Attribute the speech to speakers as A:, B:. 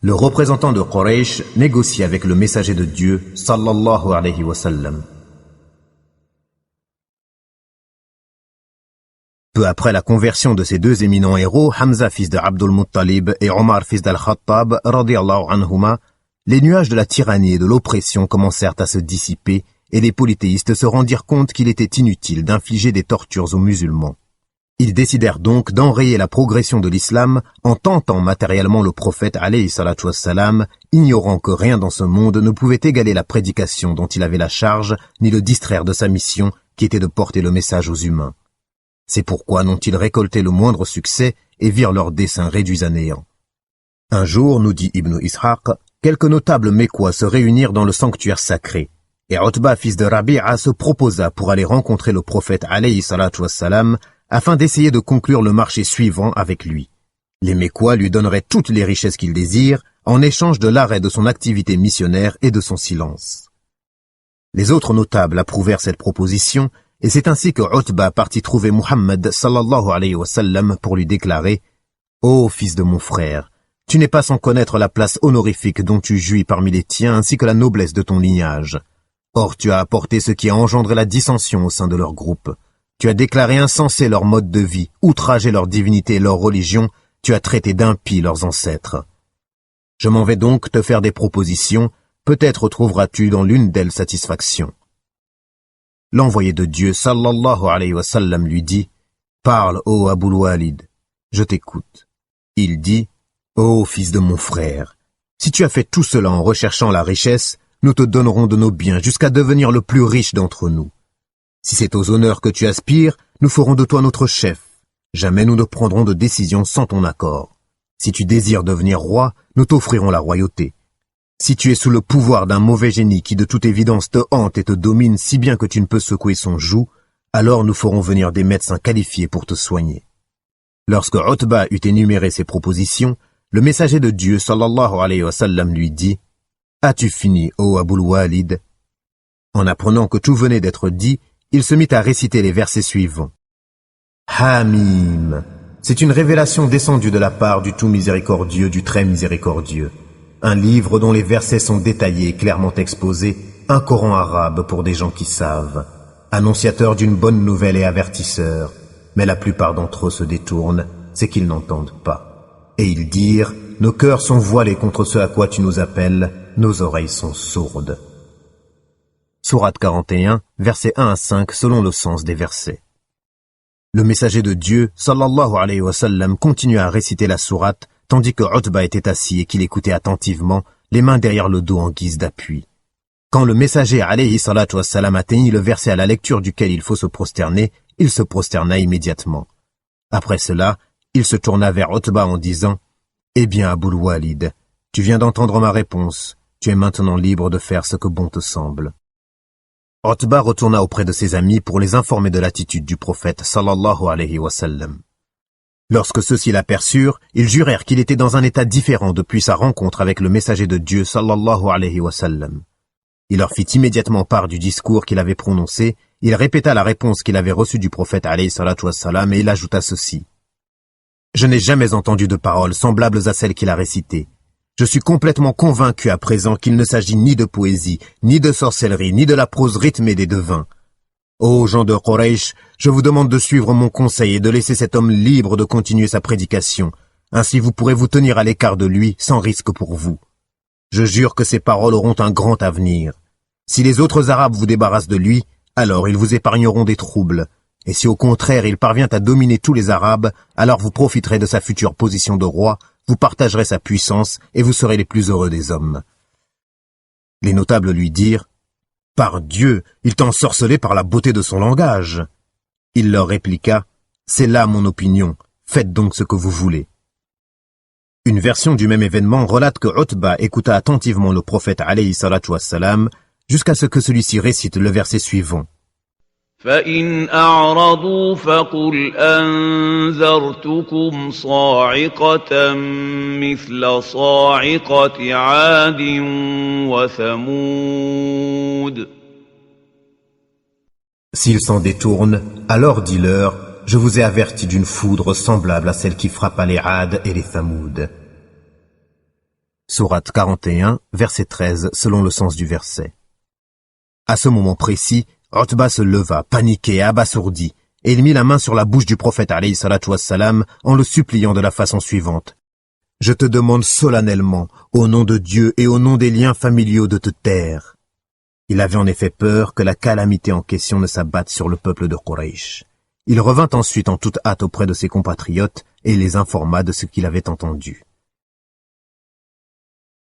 A: Le représentant de Quraysh négocie avec le messager de Dieu, sallallahu alayhi wa sallam. Peu après la conversion de ces deux éminents héros, Hamza fils de Abdul Muttalib et Omar fils d'Al-Khattab, radiyallahu anhuma, les nuages de la tyrannie et de l'oppression commencèrent à se dissiper et les polythéistes se rendirent compte qu'il était inutile d'infliger des tortures aux musulmans. Ils décidèrent donc d'enrayer la progression de l'islam en tentant matériellement le prophète alayhi salatu wassalam, ignorant que rien dans ce monde ne pouvait égaler la prédication dont il avait la charge, ni le distraire de sa mission qui était de porter le message aux humains. C'est pourquoi n'ont-ils récolté le moindre succès et virent leurs desseins réduits à néant. Un jour, nous dit Ibn Ishaq, quelques notables Mécois se réunirent dans le sanctuaire sacré, et Utba fils de Rabi'a se proposa pour aller rencontrer le prophète alayhi salatu wassalam afin d'essayer de conclure le marché suivant avec lui. Les Mécois lui donneraient toutes les richesses qu'il désire en échange de l'arrêt de son activité missionnaire et de son silence. Les autres notables approuvèrent cette proposition et c'est ainsi que Utba partit trouver Muhammad sallallahu alayhi wa sallam pour lui déclarer « Ô fils de mon frère, tu n'es pas sans connaître la place honorifique dont tu jouis parmi les tiens ainsi que la noblesse de ton lignage. Or tu as apporté ce qui a engendré la dissension au sein de leur groupe. Tu as déclaré insensé leur mode de vie, outragé leur divinité et leur religion, tu as traité d'impies leurs ancêtres. Je m'en vais donc te faire des propositions, peut-être trouveras-tu dans l'une d'elles satisfaction. » L'envoyé de Dieu, sallallahu alayhi wa sallam, lui dit « Parle, ô Abul Walid, je t'écoute. » Il dit « Ô fils de mon frère, si tu as fait tout cela en recherchant la richesse, nous te donnerons de nos biens jusqu'à devenir le plus riche d'entre nous. Si c'est aux honneurs que tu aspires, nous ferons de toi notre chef. Jamais nous ne prendrons de décision sans ton accord. Si tu désires devenir roi, nous t'offrirons la royauté. Si tu es sous le pouvoir d'un mauvais génie qui de toute évidence te hante et te domine si bien que tu ne peux secouer son joug, alors nous ferons venir des médecins qualifiés pour te soigner. » Lorsque Utba eut énuméré ses propositions, le messager de Dieu, sallallahu alayhi wa sallam, lui dit « As-tu fini, ô Abul Walid ?» En apprenant que tout venait d'être dit, il se mit à réciter les versets suivants. Hamim, c'est une révélation descendue de la part du tout miséricordieux, du très miséricordieux. Un livre dont les versets sont détaillés et clairement exposés, un Coran arabe pour des gens qui savent, annonciateur d'une bonne nouvelle et avertisseur, mais la plupart d'entre eux se détournent, c'est qu'ils n'entendent pas. Et ils dirent, nos cœurs sont voilés contre ce à quoi tu nous appelles, nos oreilles sont sourdes. Sourate 41, versets 1 à 5 selon le sens des versets. Le messager de Dieu, sallallahu alayhi wa sallam, continua à réciter la sourate, tandis que Utba était assis et qu'il écoutait attentivement, les mains derrière le dos en guise d'appui. Quand le messager alayhi salatu wassalam atteignit le verset à la lecture duquel il faut se prosterner, il se prosterna immédiatement. Après cela, il se tourna vers Utba en disant « Eh bien, Abul Walid, tu viens d'entendre ma réponse, tu es maintenant libre de faire ce que bon te semble. » Utba retourna auprès de ses amis pour les informer de l'attitude du prophète sallallahu alayhi wa sallam. Lorsque ceux-ci l'aperçurent, ils jurèrent qu'il était dans un état différent depuis sa rencontre avec le messager de Dieu sallallahu alayhi wa sallam. Il leur fit immédiatement part du discours qu'il avait prononcé, il répéta la réponse qu'il avait reçue du prophète alayhi salatu wassalam et il ajouta ceci. « Je n'ai jamais entendu de paroles semblables à celles qu'il a récitées. Je suis complètement convaincu à présent qu'il ne s'agit ni de poésie, ni de sorcellerie, ni de la prose rythmée des devins. Ô gens de Quraysh, je vous demande de suivre mon conseil et de laisser cet homme libre de continuer sa prédication. Ainsi vous pourrez vous tenir à l'écart de lui sans risque pour vous. Je jure que ces paroles auront un grand avenir. Si les autres Arabes vous débarrassent de lui, alors ils vous épargneront des troubles. Et si au contraire il parvient à dominer tous les Arabes, alors vous profiterez de sa future position de roi, vous partagerez sa puissance et vous serez les plus heureux des hommes. » Les notables lui dirent « Par Dieu, il t'a ensorcelé par la beauté de son langage. » Il leur répliqua « C'est là mon opinion, faites donc ce que vous voulez. » Une version du même événement relate que Utba écouta attentivement le prophète alayhi salatu wassalam jusqu'à ce que celui-ci récite le verset suivant.
B: فإن أعرضوا فقل أنذرتكم صاعقة مثل صاعقة عاد وثمود.
A: S'ils s'en détournent, alors dis-leur, je vous ai averti d'une foudre semblable à celle qui frappa les Had et les Thamoud. Sourate 41, verset 13, selon le sens du verset. À ce moment précis, Utba se leva, paniqué et abasourdi, et il mit la main sur la bouche du prophète alayhi salatu wassalam en le suppliant de la façon suivante. « Je te demande solennellement, au nom de Dieu et au nom des liens familiaux, de te taire. » Il avait en effet peur que la calamité en question ne s'abatte sur le peuple de Quraysh. Il revint ensuite en toute hâte auprès de ses compatriotes et les informa de ce qu'il avait entendu.